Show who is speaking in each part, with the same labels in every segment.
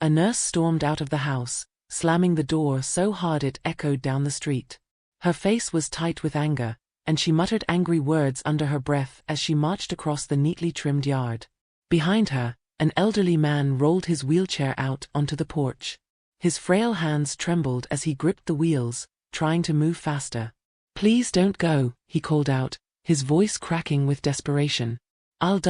Speaker 1: A nurse stormed out of the house, slamming the door so hard it echoed down the street. Her face was tight with anger, and she muttered angry words under her breath as she marched across the neatly trimmed yard. Behind her, an elderly man rolled his wheelchair out onto the porch. His frail hands trembled as he gripped the wheels, trying to move faster. "Please don't go," he called out, his voice cracking with desperation. "I'll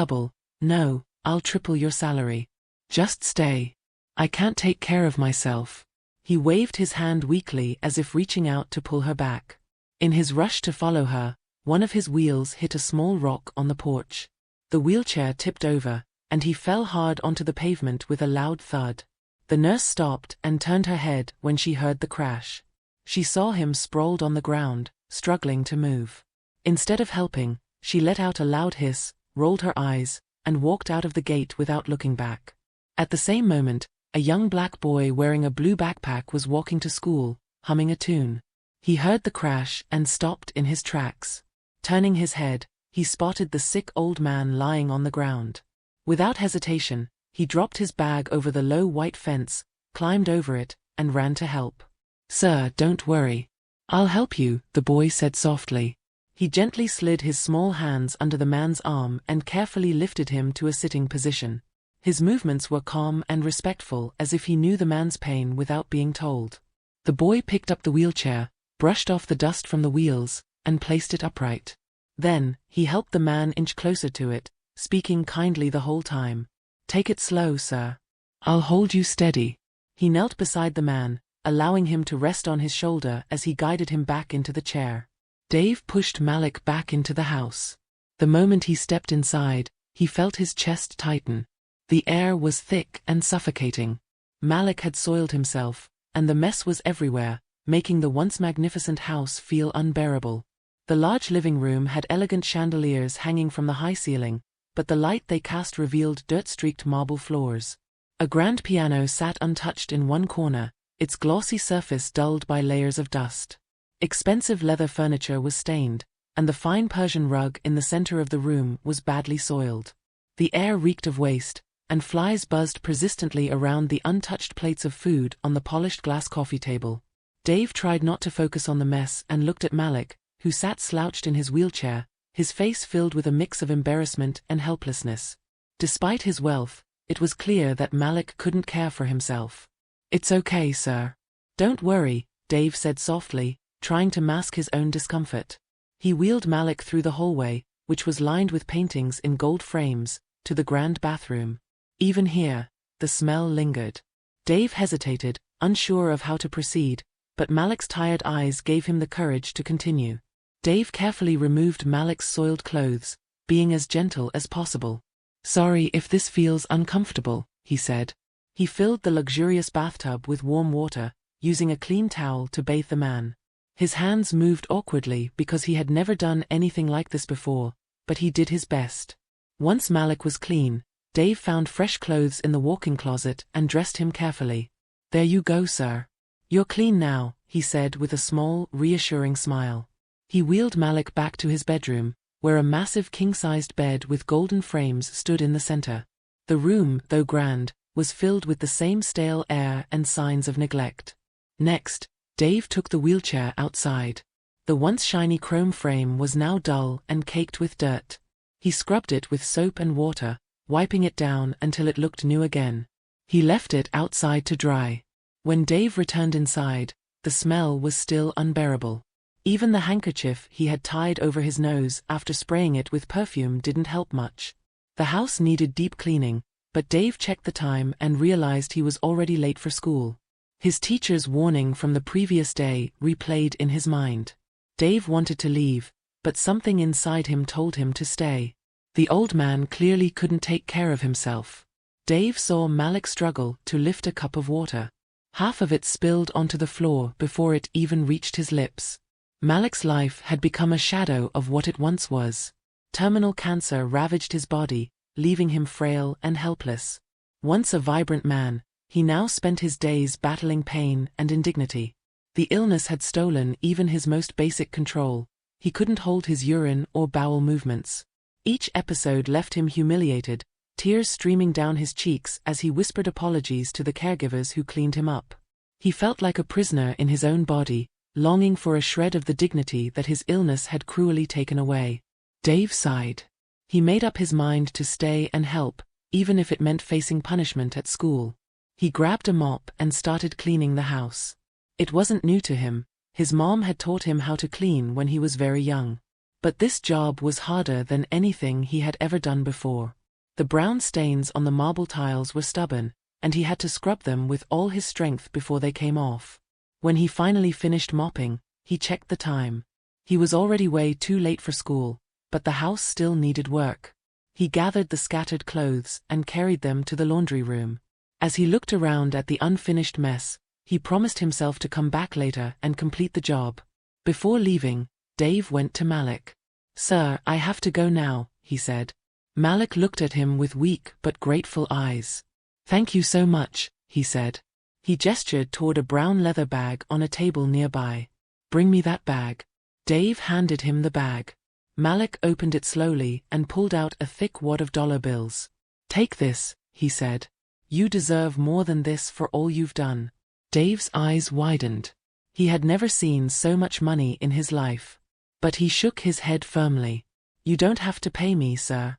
Speaker 1: I'll triple your salary. Just stay. I can't take care of myself." He waved his hand weakly as if reaching out to pull her back. In his rush to follow her, one of his wheels hit a small rock on the porch. The wheelchair tipped over, and he fell hard onto the pavement with a loud thud. The nurse stopped and turned her head when she heard the crash. She saw him sprawled on the ground, struggling to move. Instead of helping, she let out a loud hiss, rolled her eyes, and walked out of the gate without looking back. At the same moment, a young black boy wearing a blue backpack was walking to school, humming a tune. He heard the crash and stopped in his tracks. Turning his head, he spotted the sick old man lying on the ground. Without hesitation, he dropped his bag over the low white fence, climbed over it, and ran to help. "Sir, don't worry. I'll help you," the boy said softly. He gently slid his small hands under the man's arm and carefully lifted him to a sitting position. His movements were calm and respectful, as if he knew the man's pain without being told. The boy picked up the wheelchair, brushed off the dust from the wheels, and placed it upright. Then, he helped the man inch closer to it, speaking kindly the whole time. "Take it slow, sir. I'll hold you steady." He knelt beside the man, allowing him to rest on his shoulder as he guided him back into the chair. Dave pushed Malik back into the house. The moment he stepped inside, he felt his chest tighten. The air was thick and suffocating. Malik had soiled himself, and the mess was everywhere, making the once magnificent house feel unbearable. The large living room had elegant chandeliers hanging from the high ceiling, but the light they cast revealed dirt-streaked marble floors. A grand piano sat untouched in one corner, its glossy surface dulled by layers of dust. Expensive leather furniture was stained, and the fine Persian rug in the center of the room was badly soiled. The air reeked of waste, and flies buzzed persistently around the untouched plates of food on the polished glass coffee table. Dave tried not to focus on the mess and looked at Malik, who sat slouched in his wheelchair, his face filled with a mix of embarrassment and helplessness. Despite his wealth, it was clear that Malik couldn't care for himself. "It's okay, sir. Don't worry," Dave said softly, trying to mask his own discomfort. He wheeled Malik through the hallway, which was lined with paintings in gold frames, to the grand bathroom. Even here, the smell lingered. Dave hesitated, unsure of how to proceed, but Malik's tired eyes gave him the courage to continue. Dave carefully removed Malik's soiled clothes, being as gentle as possible. "Sorry if this feels uncomfortable," he said. He filled the luxurious bathtub with warm water, using a clean towel to bathe the man. His hands moved awkwardly because he had never done anything like this before, but he did his best. Once Malik was clean, Dave found fresh clothes in the walk-in closet and dressed him carefully. "There you go, sir. You're clean now," he said with a small, reassuring smile. He wheeled Malik back to his bedroom, where a massive king-sized bed with golden frames stood in the center. The room, though grand, was filled with the same stale air and signs of neglect. Next, Dave took the wheelchair outside. The once shiny chrome frame was now dull and caked with dirt. He scrubbed it with soap and water, wiping it down until it looked new again. He left it outside to dry. When Dave returned inside, the smell was still unbearable. Even the handkerchief he had tied over his nose after spraying it with perfume didn't help much. The house needed deep cleaning, but Dave checked the time and realized he was already late for school. His teacher's warning from the previous day replayed in his mind. Dave wanted to leave, but something inside him told him to stay. The old man clearly couldn't take care of himself. Dave saw Malik struggle to lift a cup of water. Half of it spilled onto the floor before it even reached his lips. Malik's life had become a shadow of what it once was. Terminal cancer ravaged his body, leaving him frail and helpless. Once a vibrant man, he now spent his days battling pain and indignity. The illness had stolen even his most basic control. He couldn't hold his urine or bowel movements. Each episode left him humiliated, tears streaming down his cheeks as he whispered apologies to the caregivers who cleaned him up. He felt like a prisoner in his own body, longing for a shred of the dignity that his illness had cruelly taken away. Dave sighed. He made up his mind to stay and help, even if it meant facing punishment at school. He grabbed a mop and started cleaning the house. It wasn't new to him. His mom had taught him how to clean when he was very young. But this job was harder than anything he had ever done before. The brown stains on the marble tiles were stubborn, and he had to scrub them with all his strength before they came off. When he finally finished mopping, he checked the time. He was already way too late for school, but the house still needed work. He gathered the scattered clothes and carried them to the laundry room. As he looked around at the unfinished mess, he promised himself to come back later and complete the job. Before leaving, Dave went to Malik. "Sir, I have to go now," he said. Malik looked at him with weak but grateful eyes. "Thank you so much," he said. He gestured toward a brown leather bag on a table nearby. "Bring me that bag." Dave handed him the bag. Malik opened it slowly and pulled out a thick wad of dollar bills. "Take this," he said. "You deserve more than this for all you've done." Dave's eyes widened. He had never seen so much money in his life. But he shook his head firmly. "You don't have to pay me, sir."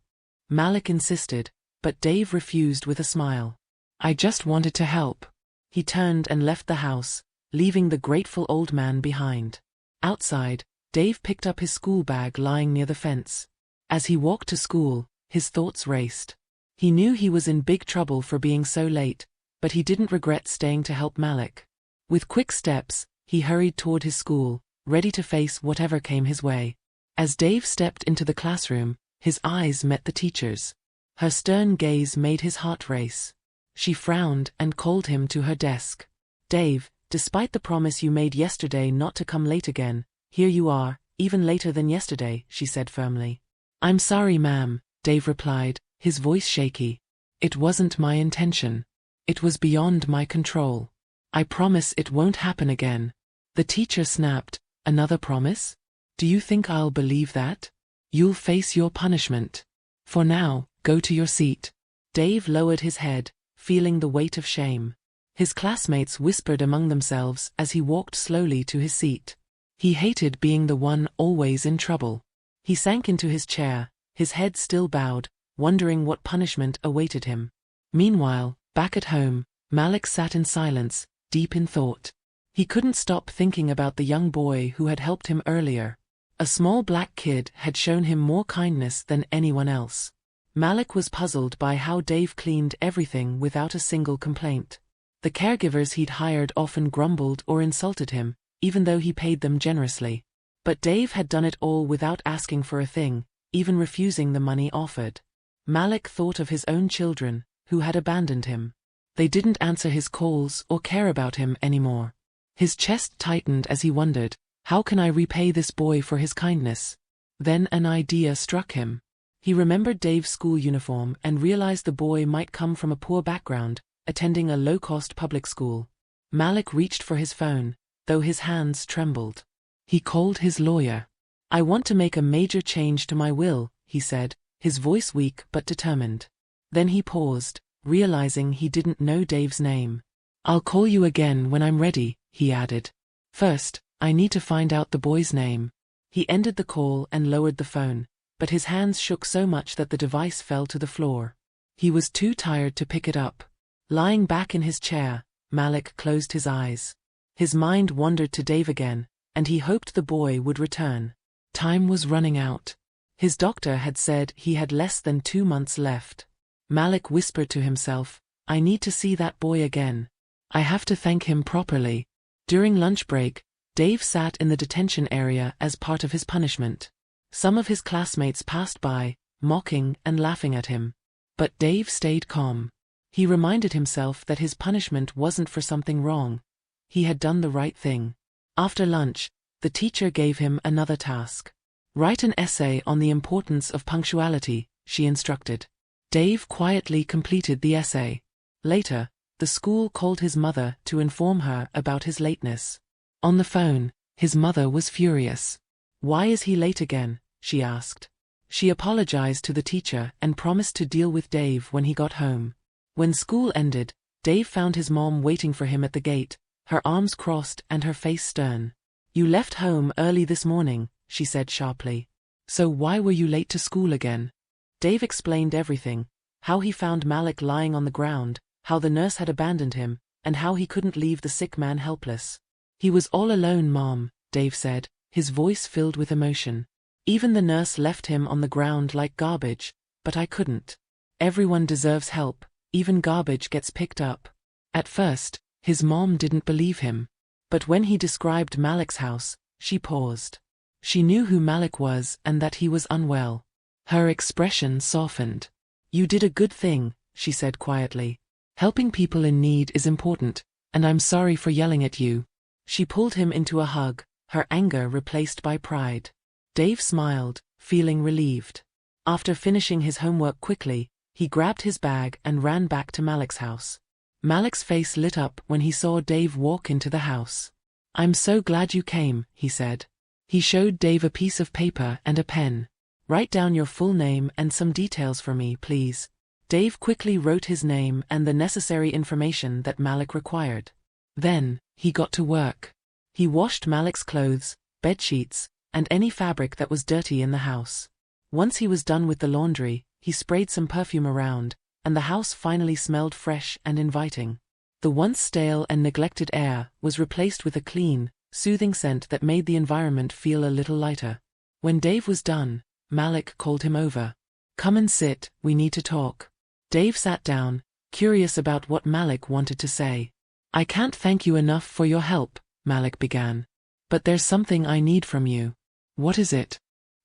Speaker 1: Malik insisted, but Dave refused with a smile. "I just wanted to help." He turned and left the house, leaving the grateful old man behind. Outside, Dave picked up his school bag lying near the fence. As he walked to school, his thoughts raced. He knew he was in big trouble for being so late, but he didn't regret staying to help Malik. With quick steps, he hurried toward his school, ready to face whatever came his way. As Dave stepped into the classroom, his eyes met the teacher's. Her stern gaze made his heart race. She frowned and called him to her desk. "Dave, despite the promise you made yesterday not to come late again, here you are, even later than yesterday," she said firmly. "I'm sorry, ma'am," Dave replied, his voice shaky. "It wasn't my intention. It was beyond my control. I promise it won't happen again." The teacher snapped. "Another promise? Do you think I'll believe that? You'll face your punishment. For now, go to your seat." Dave lowered his head, feeling the weight of shame. His classmates whispered among themselves as he walked slowly to his seat. He hated being the one always in trouble. He sank into his chair, his head still bowed, wondering what punishment awaited him. Meanwhile, back at home, Malik sat in silence, deep in thought. He couldn't stop thinking about the young boy who had helped him earlier. A small black kid had shown him more kindness than anyone else. Malik was puzzled by how Dave cleaned everything without a single complaint. The caregivers he'd hired often grumbled or insulted him, even though he paid them generously. But Dave had done it all without asking for a thing, even refusing the money offered. Malik thought of his own children, who had abandoned him. They didn't answer his calls or care about him anymore. His chest tightened as he wondered, how can I repay this boy for his kindness? Then an idea struck him. He remembered Dave's school uniform and realized the boy might come from a poor background, attending a low-cost public school. Malik reached for his phone, though his hands trembled. He called his lawyer. "I want to make a major change to my will," he said, his voice weak but determined. Then he paused, realizing he didn't know Dave's name. "I'll call you again when I'm ready," he added. "First, I need to find out the boy's name." He ended the call and lowered the phone, but his hands shook so much that the device fell to the floor. He was too tired to pick it up. Lying back in his chair, Malik closed his eyes. His mind wandered to Dave again, and he hoped the boy would return. Time was running out. His doctor had said he had less than 2 months left. Malik whispered to himself, "I need to see that boy again. I have to thank him properly." During lunch break, Dave sat in the detention area as part of his punishment. Some of his classmates passed by, mocking and laughing at him. But Dave stayed calm. He reminded himself that his punishment wasn't for something wrong. He had done the right thing. After lunch, the teacher gave him another task. "Write an essay on the importance of punctuality," she instructed. Dave quietly completed the essay. Later, the school called his mother to inform her about his lateness. On the phone, his mother was furious. "Why is he late again?" she asked. She apologized to the teacher and promised to deal with Dave when he got home. When school ended, Dave found his mom waiting for him at the gate, her arms crossed and her face stern. "You left home early this morning," she said sharply. "So why were you late to school again?" Dave explained everything, how he found Malik lying on the ground, how the nurse had abandoned him, and how he couldn't leave the sick man helpless. "He was all alone, Mom," Dave said, his voice filled with emotion. "Even the nurse left him on the ground like garbage, but I couldn't. Everyone deserves help, even garbage gets picked up." At first, his mom didn't believe him. But when he described Malik's house, she paused. She knew who Malik was and that he was unwell. Her expression softened. "You did a good thing," she said quietly. "Helping people in need is important, and I'm sorry for yelling at you." She pulled him into a hug, her anger replaced by pride. Dave smiled, feeling relieved. After finishing his homework quickly, he grabbed his bag and ran back to Malik's house. Malik's face lit up when he saw Dave walk into the house. "I'm so glad you came," he said. He showed Dave a piece of paper and a pen. "Write down your full name and some details for me, please." Dave quickly wrote his name and the necessary information that Malik required. Then, he got to work. He washed Malik's clothes, bedsheets, and any fabric that was dirty in the house. Once he was done with the laundry, he sprayed some perfume around, and the house finally smelled fresh and inviting. The once stale and neglected air was replaced with a clean, soothing scent that made the environment feel a little lighter. When Dave was done, Malik called him over. "Come and sit, we need to talk." Dave sat down, curious about what Malik wanted to say. "I can't thank you enough for your help," Malik began. "But there's something I need from you." "What is it?"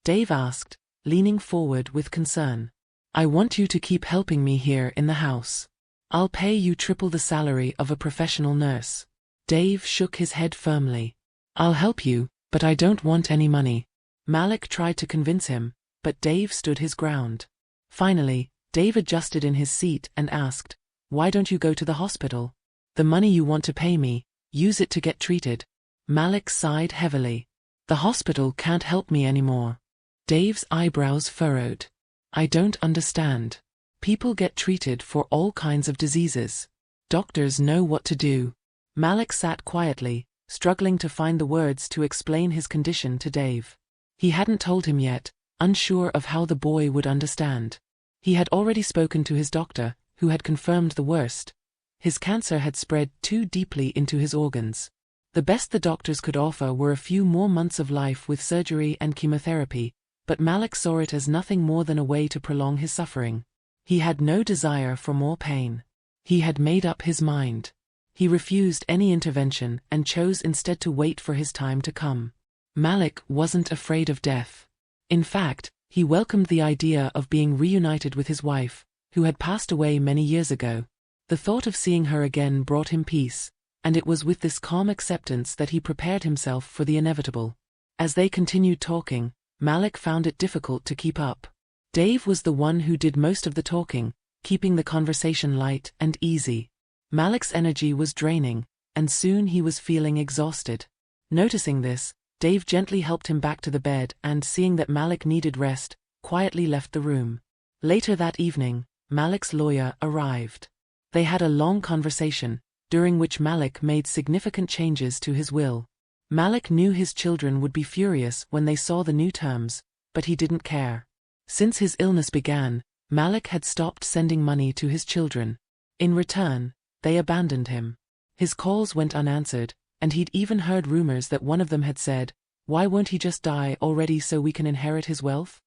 Speaker 1: Dave asked, leaning forward with concern. "I want you to keep helping me here in the house. I'll pay you triple the salary of a professional nurse." Dave shook his head firmly. "I'll help you, but I don't want any money." Malik tried to convince him, but Dave stood his ground. Finally, Dave adjusted in his seat and asked, "Why don't you go to the hospital? The money you want to pay me, use it to get treated." Malik sighed heavily. "The hospital can't help me anymore." Dave's eyebrows furrowed. "I don't understand. People get treated for all kinds of diseases. Doctors know what to do." Malik sat quietly, struggling to find the words to explain his condition to Dave. He hadn't told him yet, unsure of how the boy would understand. He had already spoken to his doctor, who had confirmed the worst. His cancer had spread too deeply into his organs. The best the doctors could offer were a few more months of life with surgery and chemotherapy, but Malik saw it as nothing more than a way to prolong his suffering. He had no desire for more pain. He had made up his mind. He refused any intervention and chose instead to wait for his time to come. Malik wasn't afraid of death. In fact, he welcomed the idea of being reunited with his wife, who had passed away many years ago. The thought of seeing her again brought him peace, and it was with this calm acceptance that he prepared himself for the inevitable. As they continued talking, Malik found it difficult to keep up. Dave was the one who did most of the talking, keeping the conversation light and easy. Malik's energy was draining, and soon he was feeling exhausted. Noticing this, Dave gently helped him back to the bed and, seeing that Malik needed rest, quietly left the room. Later that evening, Malik's lawyer arrived. They had a long conversation, during which Malik made significant changes to his will. Malik knew his children would be furious when they saw the new terms, but he didn't care. Since his illness began, Malik had stopped sending money to his children. In return, they abandoned him. His calls went unanswered, and he'd even heard rumors that one of them had said, "Why won't he just die already so we can inherit his wealth?"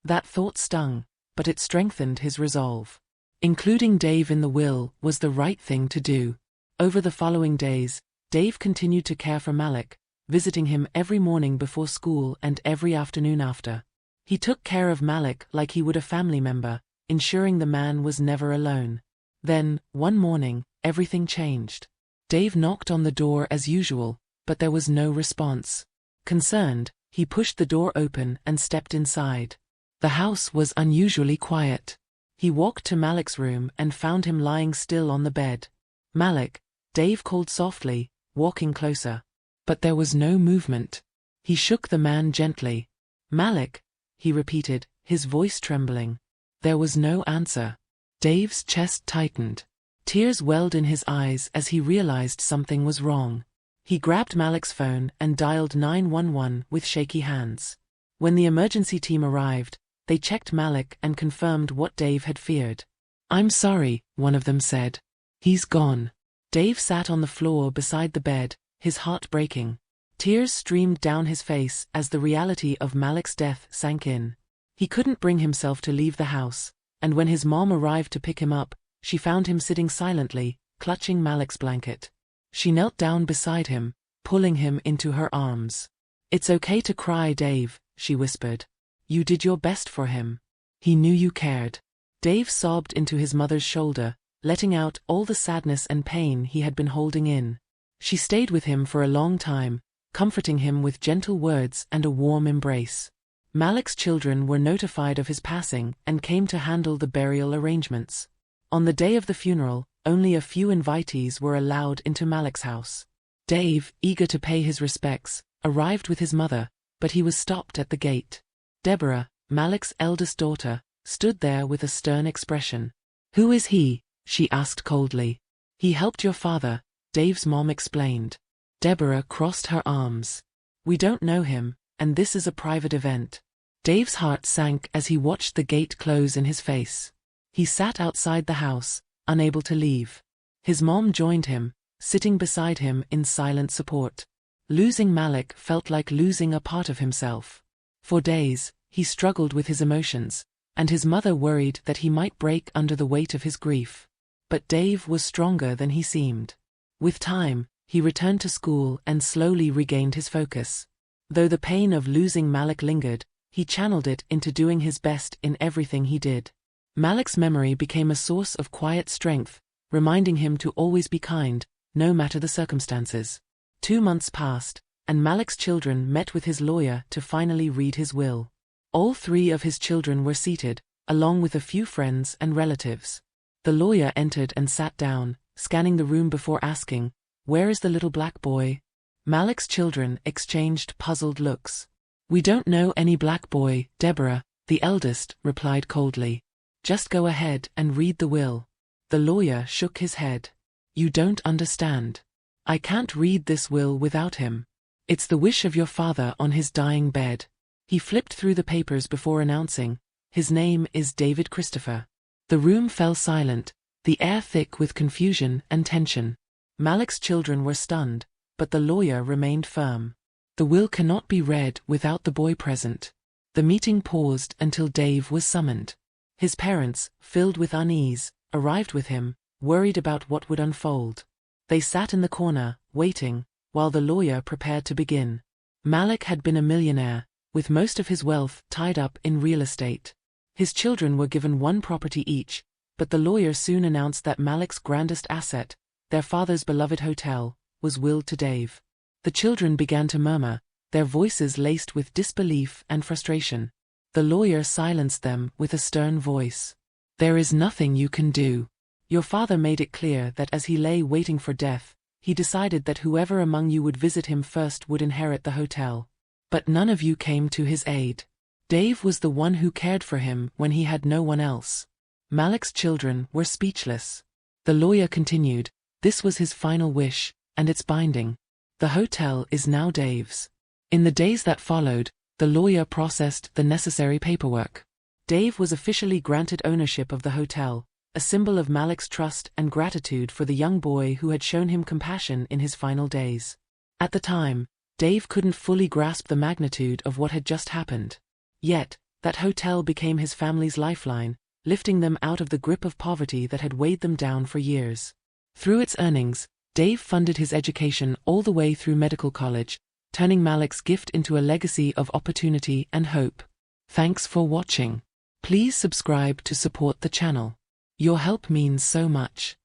Speaker 1: That thought stung, but it strengthened his resolve. Including Dave in the will was the right thing to do. Over the following days, Dave continued to care for Malik, visiting him every morning before school and every afternoon after. He took care of Malik like he would a family member, ensuring the man was never alone. Then, one morning, everything changed. Dave knocked on the door as usual, but there was no response. Concerned, he pushed the door open and stepped inside. The house was unusually quiet. He walked to Malik's room and found him lying still on the bed. "Malik," Dave called softly, walking closer. But there was no movement. He shook the man gently. "Malik," he repeated, his voice trembling. There was no answer. Dave's chest tightened. Tears welled in his eyes as he realized something was wrong. He grabbed Malik's phone and dialed 911 with shaky hands. When the emergency team arrived, they checked Malik and confirmed what Dave had feared. "I'm sorry," one of them said. "He's gone." Dave sat on the floor beside the bed, his heart breaking. Tears streamed down his face as the reality of Malik's death sank in. He couldn't bring himself to leave the house, and when his mom arrived to pick him up, she found him sitting silently, clutching Malik's blanket. She knelt down beside him, pulling him into her arms. "It's okay to cry, Dave," she whispered. "You did your best for him. He knew you cared." Dave sobbed into his mother's shoulder, letting out all the sadness and pain he had been holding in. She stayed with him for a long time, comforting him with gentle words and a warm embrace. Malik's children were notified of his passing and came to handle the burial arrangements. On the day of the funeral, only a few invitees were allowed into Malik's house. Dave, eager to pay his respects, arrived with his mother, but he was stopped at the gate. Deborah, Malik's eldest daughter, stood there with a stern expression. "Who is he?" she asked coldly. "He helped your father," Dave's mom explained. Deborah crossed her arms. "We don't know him, and this is a private event." Dave's heart sank as he watched the gate close in his face. He sat outside the house, unable to leave. His mom joined him, sitting beside him in silent support. Losing Malik felt like losing a part of himself. For days, he struggled with his emotions, and his mother worried that he might break under the weight of his grief. But Dave was stronger than he seemed. With time, he returned to school and slowly regained his focus. Though the pain of losing Malik lingered, he channeled it into doing his best in everything he did. Malik's memory became a source of quiet strength, reminding him to always be kind, no matter the circumstances. 2 months passed, and Malik's children met with his lawyer to finally read his will. All 3 of his children were seated, along with a few friends and relatives. The lawyer entered and sat down, scanning the room before asking, "Where is the little black boy?" Malik's children exchanged puzzled looks. "We don't know any black boy," Deborah, the eldest, replied coldly. "Just go ahead and read the will." The lawyer shook his head. "You don't understand. I can't read this will without him. It's the wish of your father on his dying bed." He flipped through the papers before announcing, "His name is David Christopher." The room fell silent, the air thick with confusion and tension. Malik's children were stunned, but the lawyer remained firm. "The will cannot be read without the boy present." The meeting paused until Dave was summoned. His parents, filled with unease, arrived with him, worried about what would unfold. They sat in the corner, waiting, while the lawyer prepared to begin. Malik had been a millionaire, with most of his wealth tied up in real estate. His children were given 1 property each, but the lawyer soon announced that Malik's grandest asset, their father's beloved hotel, was willed to Dave. The children began to murmur, their voices laced with disbelief and frustration. The lawyer silenced them with a stern voice. "There is nothing you can do. Your father made it clear that as he lay waiting for death, he decided that whoever among you would visit him first would inherit the hotel. But none of you came to his aid. Dave was the one who cared for him when he had no one else." Malik's children were speechless. The lawyer continued, "This was his final wish, and it's binding. The hotel is now Dave's." In the days that followed, the lawyer processed the necessary paperwork. Dave was officially granted ownership of the hotel, a symbol of Malik's trust and gratitude for the young boy who had shown him compassion in his final days. At the time, Dave couldn't fully grasp the magnitude of what had just happened. Yet, that hotel became his family's lifeline, lifting them out of the grip of poverty that had weighed them down for years. Through its earnings, Dave funded his education all the way through medical college, turning Malik's gift into a legacy of opportunity and hope. Thanks for watching. Please subscribe to support the channel. Your help means so much.